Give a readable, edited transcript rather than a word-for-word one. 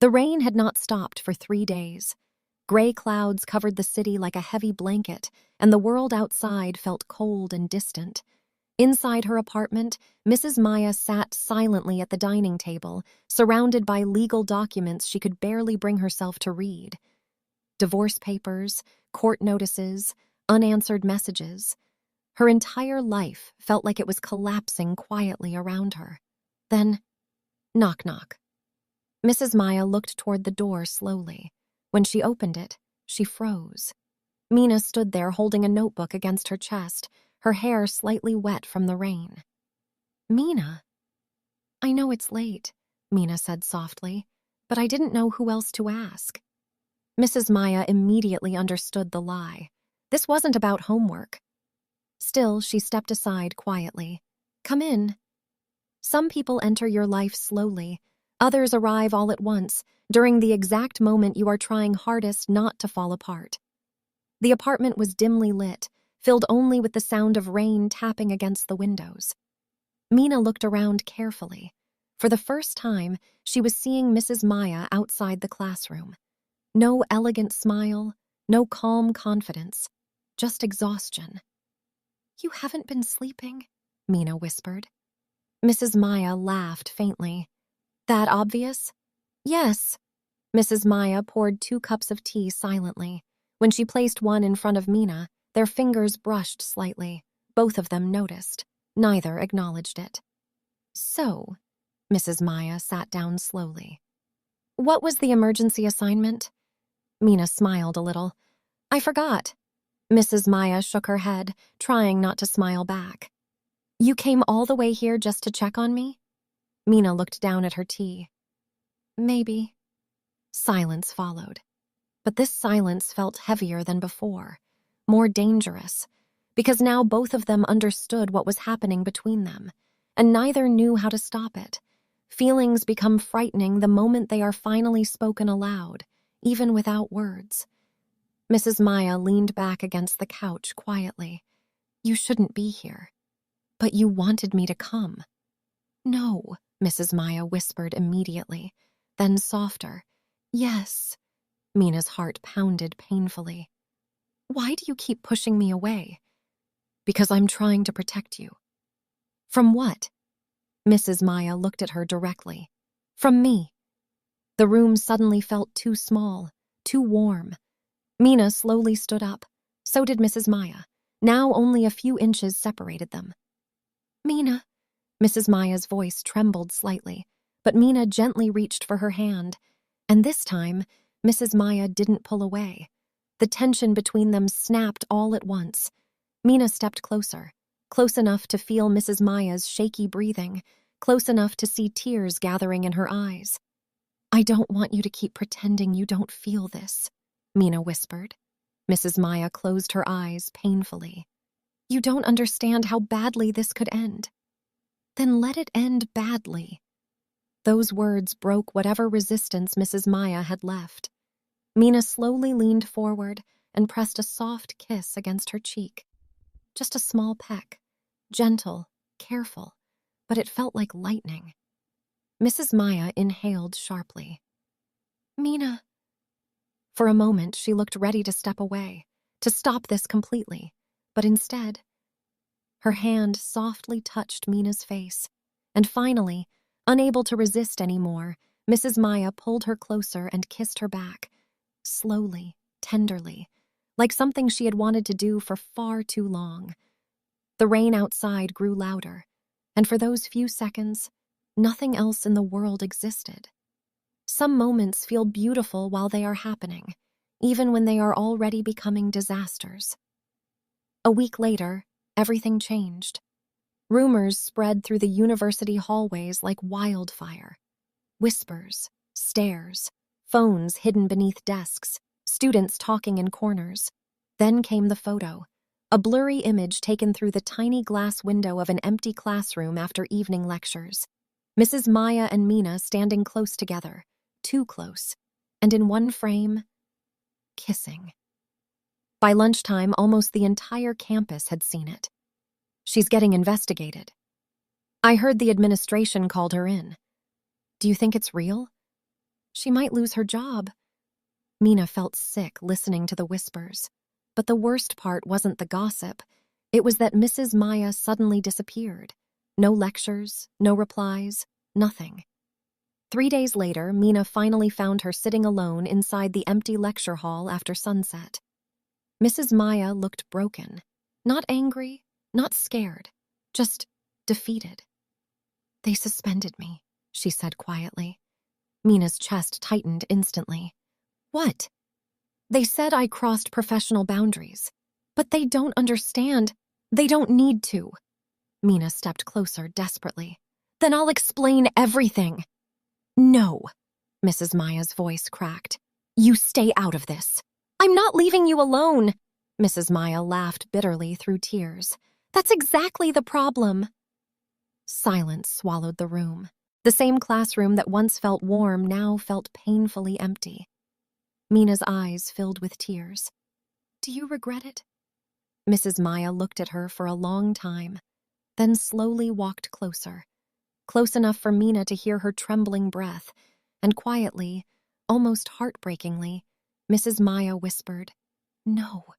The rain had not stopped for 3 days. Gray clouds covered the city like a heavy blanket, and the world outside felt cold and distant. Inside her apartment, Mrs. Maya sat silently at the dining table, surrounded by legal documents she could barely bring herself to read. Divorce papers, court notices, unanswered messages. Her entire life felt like it was collapsing quietly around her. Then, knock, knock. Mrs. Maya looked toward the door slowly. When she opened it, she froze. Mina stood there holding a notebook against her chest, her hair slightly wet from the rain. "Mina." "I know it's late," Mina said softly, "but I didn't know who else to ask." Mrs. Maya immediately understood the lie. This wasn't about homework. Still, she stepped aside quietly. "Come in." Some people enter your life slowly. Others arrive all at once, during the exact moment you are trying hardest not to fall apart. The apartment was dimly lit, filled only with the sound of rain tapping against the windows. Mina looked around carefully. For the first time, she was seeing Mrs. Maya outside the classroom. No elegant smile, no calm confidence, just exhaustion. "You haven't been sleeping," Mina whispered. Mrs. Maya laughed faintly. "That obvious?" "Yes." Mrs. Maya poured 2 cups of tea silently. When she placed one in front of Mina, their fingers brushed slightly. Both of them noticed. Neither acknowledged it. "So," Mrs. Maya sat down slowly. "What was the emergency assignment?" Mina smiled a little. "I forgot." Mrs. Maya shook her head, trying not to smile back. "You came all the way here just to check on me?" Mina looked down at her tea. "Maybe." Silence followed. But this silence felt heavier than before, more dangerous, because now both of them understood what was happening between them, and neither knew how to stop it. Feelings become frightening the moment they are finally spoken aloud, even without words. Mrs. Maya leaned back against the couch quietly. "You shouldn't be here." "But you wanted me to come." "No," Mrs. Maya whispered immediately, then softer. "Yes." Mina's heart pounded painfully. "Why do you keep pushing me away?" "Because I'm trying to protect you." "From what?" Mrs. Maya looked at her directly. "From me." The room suddenly felt too small, too warm. Mina slowly stood up. So did Mrs. Maya. Now only a few inches separated them. "Mina." Mrs. Maya's voice trembled slightly, but Mina gently reached for her hand. And this time, Mrs. Maya didn't pull away. The tension between them snapped all at once. Mina stepped closer, close enough to feel Mrs. Maya's shaky breathing, close enough to see tears gathering in her eyes. "I don't want you to keep pretending you don't feel this," Mina whispered. Mrs. Maya closed her eyes painfully. "You don't understand how badly this could end." "Then let it end badly." Those words broke whatever resistance Mrs. Maya had left. Mina slowly leaned forward and pressed a soft kiss against her cheek. Just a small peck, gentle, careful, but it felt like lightning. Mrs. Maya inhaled sharply. "Mina." For a moment, she looked ready to step away, to stop this completely, but instead, her hand softly touched Mina's face, and finally, unable to resist anymore, Mrs. Maya pulled her closer and kissed her back, slowly, tenderly, like something she had wanted to do for far too long. The rain outside grew louder, and for those few seconds, nothing else in the world existed. Some moments feel beautiful while they are happening, even when they are already becoming disasters. A week later, everything changed. Rumors spread through the university hallways like wildfire. Whispers, stares, phones hidden beneath desks, students talking in corners. Then came the photo, a blurry image taken through the tiny glass window of an empty classroom after evening lectures. Mrs. Maya and Mina standing close together, too close, and in one frame, kissing. By lunchtime, almost the entire campus had seen it. "She's getting investigated." "I heard the administration called her in." "Do you think it's real?" She might lose her job. Mina felt sick listening to the whispers. But the worst part wasn't the gossip. It was that Mrs. Maya suddenly disappeared. No lectures, no replies, nothing. 3 days later, Mina finally found her sitting alone inside the empty lecture hall after sunset. Mrs. Maya looked broken. Not angry, not scared, just defeated. "They suspended me," she said quietly. Mina's chest tightened instantly. "What?" "They said I crossed professional boundaries. But they don't understand. They don't need to." Mina stepped closer desperately. "Then I'll explain everything." "No," Mrs. Maya's voice cracked. "You stay out of this." "I'm not leaving you alone," Mrs. Maya laughed bitterly through tears. "That's exactly the problem." Silence swallowed the room. The same classroom that once felt warm now felt painfully empty. Mina's eyes filled with tears. "Do you regret it?" Mrs. Maya looked at her for a long time, then slowly walked closer, close enough for Mina to hear her trembling breath, and quietly, almost heartbreakingly, Mrs. Maya whispered, "No."